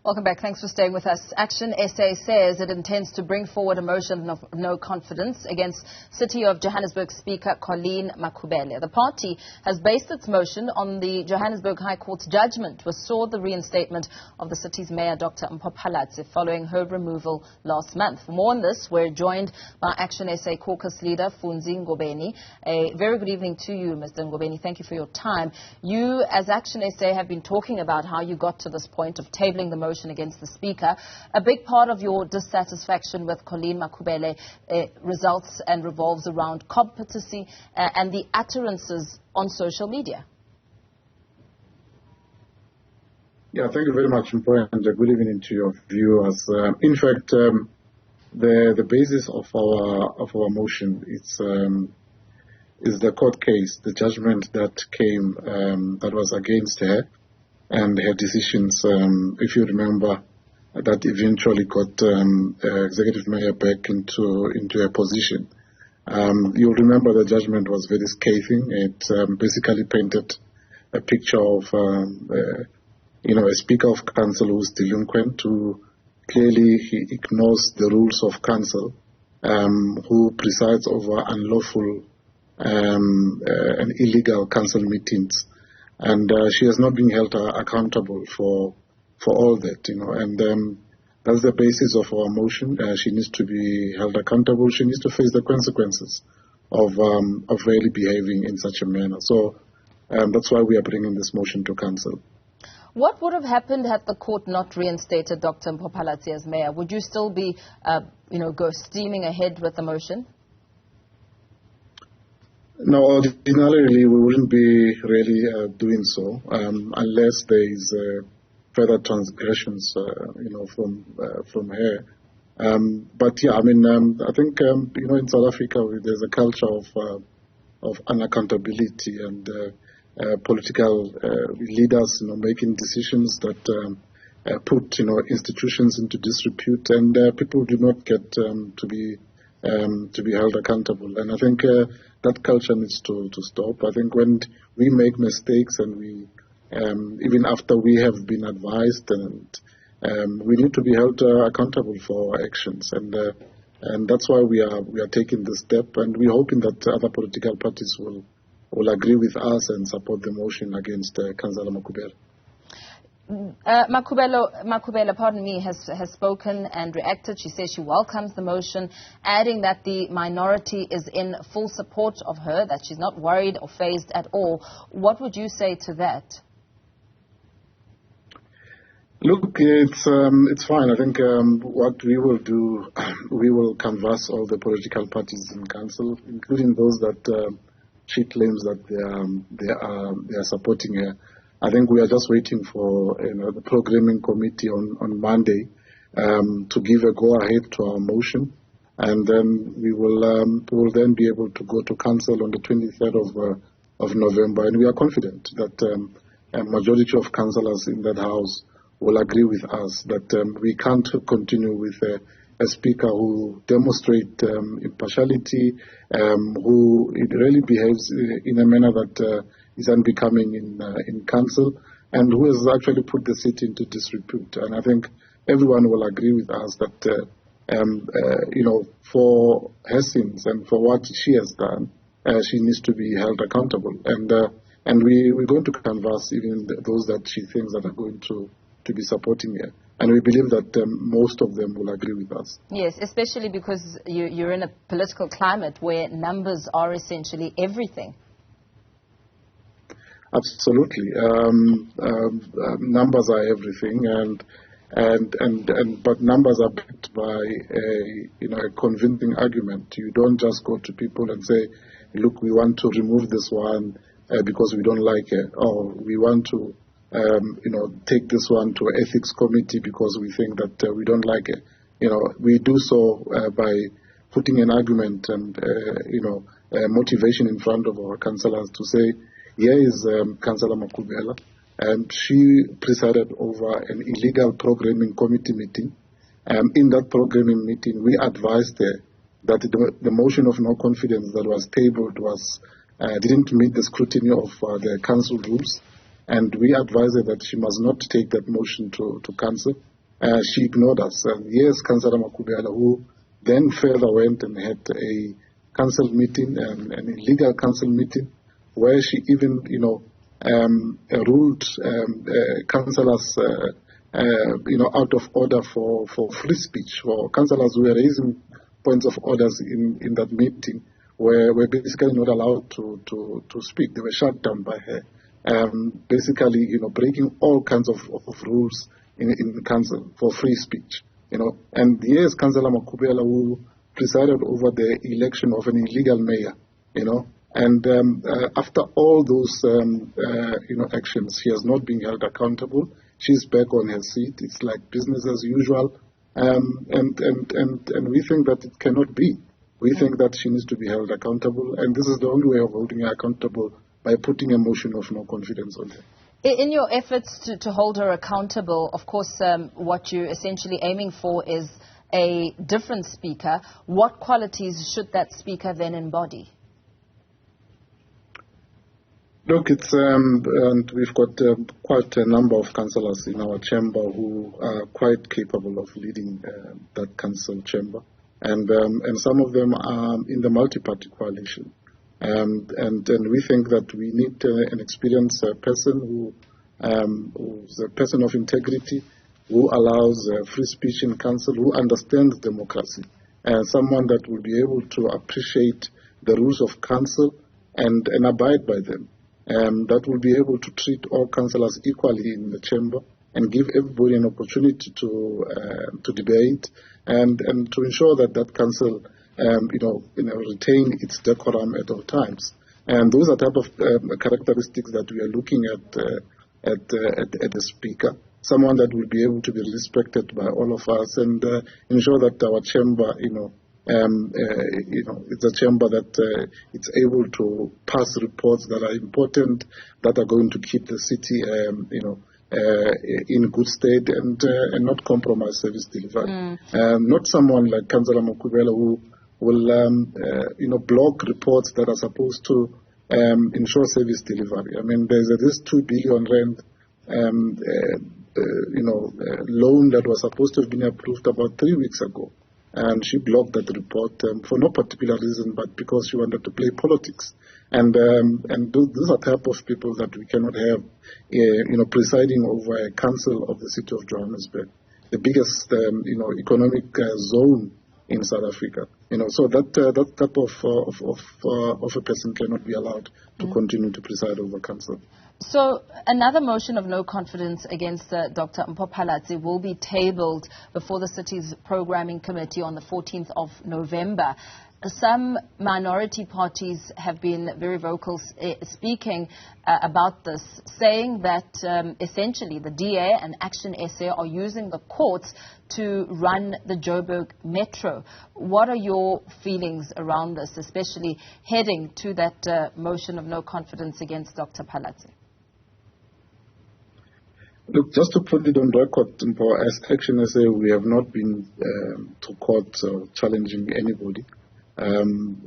Welcome back. Thanks for staying with us. ActionSA says it intends to bring forward a motion of no confidence against City of Johannesburg Speaker Colleen Makhubele. The party has based its motion on the Johannesburg High Court's judgment which saw the reinstatement of the city's mayor, Dr. Mpho Phalatse, following her removal last month. For more on this, we're joined by ActionSA caucus leader Funzi Ngobeni. A very good evening to you, Mr. Ngobeni. Thank you for your time. You, as ActionSA, have been talking about how you got to this point of tabling the motion against the Speaker. A big part of your dissatisfaction with Colleen Makhubele results and revolves around competency and the utterances on social media. Yeah, thank you very much, Mpho, and good evening to your viewers. In fact, the basis of our motion is the court case, the judgment that came that was against her, and her decisions, if you remember, that eventually got executive mayor back into a position. You'll remember the judgment was very scathing. It basically painted a picture of, a speaker of council who's delinquent, who clearly he ignores the rules of council, who presides over unlawful and illegal council meetings. And she has not been held accountable for all that, and that's the basis of our motion. She needs to be held accountable. She needs to face the consequences of really behaving in such a manner. So that's why we are bringing this motion to council. What would have happened had the court not reinstated Dr. Mpho Phalatse as mayor? Would you still be, go steaming ahead with the motion? No, ordinarily we wouldn't be really doing so unless there is further transgressions, from her. But yeah, I think in South Africa there's a culture of unaccountability and political leaders, making decisions that put institutions into disrepute, and people do not get to be held accountable. And I think that culture needs to stop. I think when we make mistakes and we, even after we have been advised, and we need to be held accountable for our actions. And that's why we are taking this step, and we're hoping that other political parties will agree with us and support the motion against Councillor Makhubele. Makhubele, pardon me, has spoken and reacted. She says she welcomes the motion, adding that the minority is in full support of her, that she's not worried or fazed at all. What would you say to that? Look, it's fine. I think what we will do, we will canvass all the political parties in council, including those that she claims that they are supporting her. I think we are just waiting for the programming committee on Monday to give a go-ahead to our motion, and then we will then be able to go to council on the 23rd of November, and we are confident that a majority of councillors in that house will agree with us that we can't continue with a speaker who demonstrates impartiality, who really behaves in a manner that is unbecoming in council, and who has actually put the city into disrepute. And I think everyone will agree with us that, for her sins and for what she has done, she needs to be held accountable. And we're going to canvass even those that she thinks that are going to be supporting her. And we believe that most of them will agree with us. Yes, especially because you're in a political climate where numbers are essentially everything. Absolutely, numbers are everything, but numbers are backed by a convincing argument. You don't just go to people and say, "Look, we want to remove this one because we don't like it," or "We want to, take this one to an ethics committee because we think that we don't like it." We do so by putting an argument and motivation in front of our councillors to say, here is Councillor Makhubele, and she presided over an illegal programming committee meeting. In that programming meeting, we advised her that the motion of no confidence that was tabled didn't meet the scrutiny of the council rules, and we advised her that she must not take that motion to council, She ignored us. Yes, Councillor Makhubele, who then further went and had a council meeting, an illegal council meeting, where she even, ruled councillors, out of order for free speech. For councillors who were raising points of orders in that meeting were basically not allowed to speak. They were shut down by her. Basically, breaking all kinds of rules in council for free speech. And yes, Councillor Makhubele, who presided over the election of an illegal mayor, and after all those, actions, she has not been held accountable. She's back on her seat. It's like business as usual. And we think that it cannot be. We think that she needs to be held accountable, and this is the only way of holding her accountable, by putting a motion of no confidence on her. In your efforts to hold her accountable, of course, what you're essentially aiming for is a different speaker. What qualities should that speaker then embody? Look, it's and we've got quite a number of councillors in our chamber who are quite capable of leading that council chamber, and some of them are in the multi-party coalition, and we think that we need an experienced person who's a person of integrity, who allows free speech in council, who understands democracy, and someone that will be able to appreciate the rules of council and abide by them. That will be able to treat all councillors equally in the chamber and give everybody an opportunity to debate and to ensure that council retain its decorum at all times. And those are type of characteristics that we are looking at the speaker. Someone that will be able to be respected by all of us and ensure that our chamber, it's a chamber that it's able to pass reports that are important, that are going to keep the city, in good state and not compromise service delivery. Not someone like Councillor Makhubele who will, block reports that are supposed to ensure service delivery. I mean, there's this 2 billion rand, loan that was supposed to have been approved about 3 weeks ago. And she blocked that report for no particular reason, but because she wanted to play politics. And those are type of people that we cannot have, presiding over a council of the City of Johannesburg, the biggest, economic zone in South Africa. So that type of a person cannot be allowed to continue to preside over council. So another motion of no confidence against Dr. Mpho Phalatse will be tabled before the city's programming committee on the 14th of November. Some minority parties have been very vocal speaking about this, saying that essentially the DA and ActionSA are using the courts to run the Joburg Metro. What are your feelings around this, especially heading to that motion of no confidence against Dr. Phalatse? Look, just to put it on record, as ActionSA, we have not been to court challenging anybody. And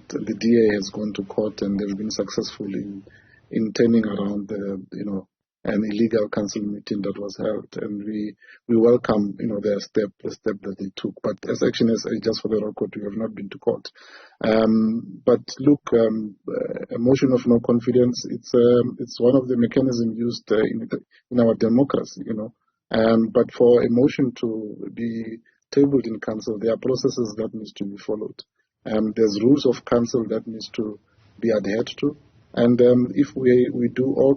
the DA has gone to court and they've been successful in turning around an illegal council meeting that was held, and we welcome the step that they took. But as ActionSA, just for the record, we have not been to court. But look, a motion of no confidence, it's one of the mechanisms used in our democracy, but for a motion to be tabled in council, there are processes that needs to be followed. There's rules of council that needs to be adhered to, and if we do all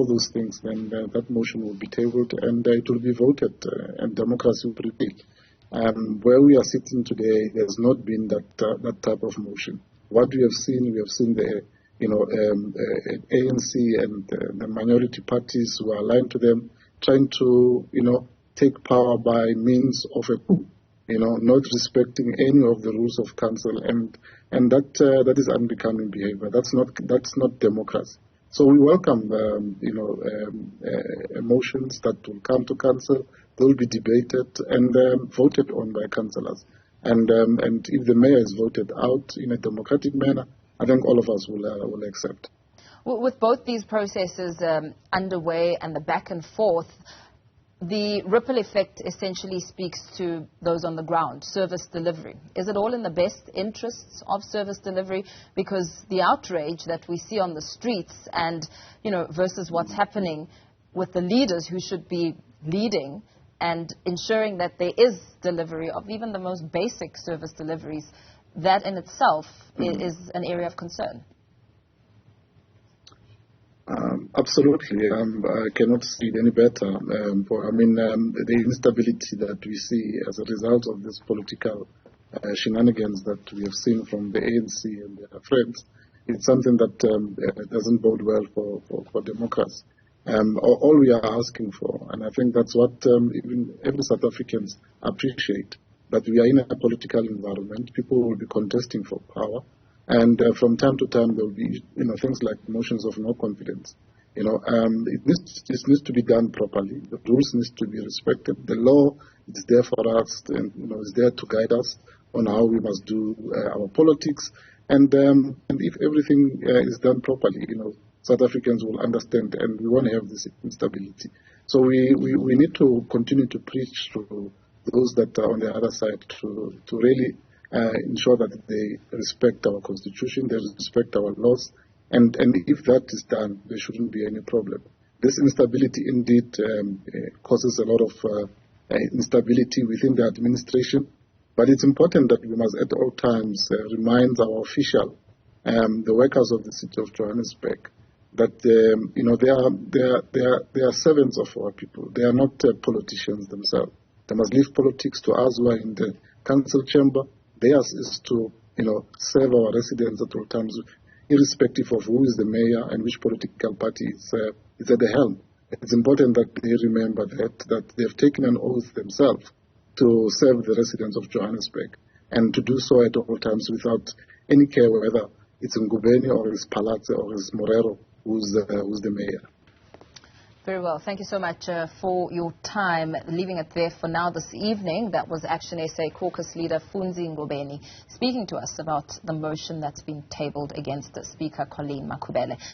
those things, then that motion will be tabled and it will be voted, and democracy will prevail. Where we are sitting today, there's not been that type of motion. What we have seen the ANC and the minority parties who are aligned to them trying to take power by means of a coup. Not respecting any of the rules of council, and that is unbecoming behavior. That's not democracy. So we welcome motions that will come to council. They will be debated and voted on by councillors. And if the mayor is voted out in a democratic manner, I think all of us will accept. Well, with both these processes underway and the back and forth, the ripple effect essentially speaks to those on the ground, service delivery. Is it all in the best interests of service delivery? Because the outrage that we see on the streets and, versus what's happening with the leaders who should be leading and ensuring that there is delivery of even the most basic service deliveries, that in itself is an area of concern. Absolutely. I cannot see it any better. The instability that we see as a result of this political shenanigans that we have seen from the ANC and their friends, it's something that doesn't bode well for democracy. All we are asking for, and I think that's what even every South Africans appreciate, that we are in a political environment. People will be contesting for power. And from time to time, there will be, things like motions of no confidence. It needs to be done properly. The rules need to be respected. The law is there for us, and is there to guide us on how we must do our politics. And if everything is done properly, South Africans will understand, and we won't have this instability. So we need to continue to preach to those that are on the other side to really ensure that they respect our constitution, they respect our laws, and if that is done, there shouldn't be any problem. This instability indeed causes a lot of instability within the administration, but it's important that we must at all times remind our official, the workers of the City of Johannesburg, that they are servants of our people. They are not politicians themselves. They must leave politics to us who are in the council chamber. Theirs is to, serve our residents at all times, irrespective of who is the mayor and which political party is at the helm. It's important that they remember that they have taken an oath themselves to serve the residents of Johannesburg, and to do so at all times without any care whether it's Ngobeni or it's Phalatse or it's Morero who's the mayor. Very well. Thank you so much for your time. Leaving it there for now this evening. That was ActionSA caucus leader Funzi Ngobeni speaking to us about the motion that's been tabled against Speaker Colleen Makhubele.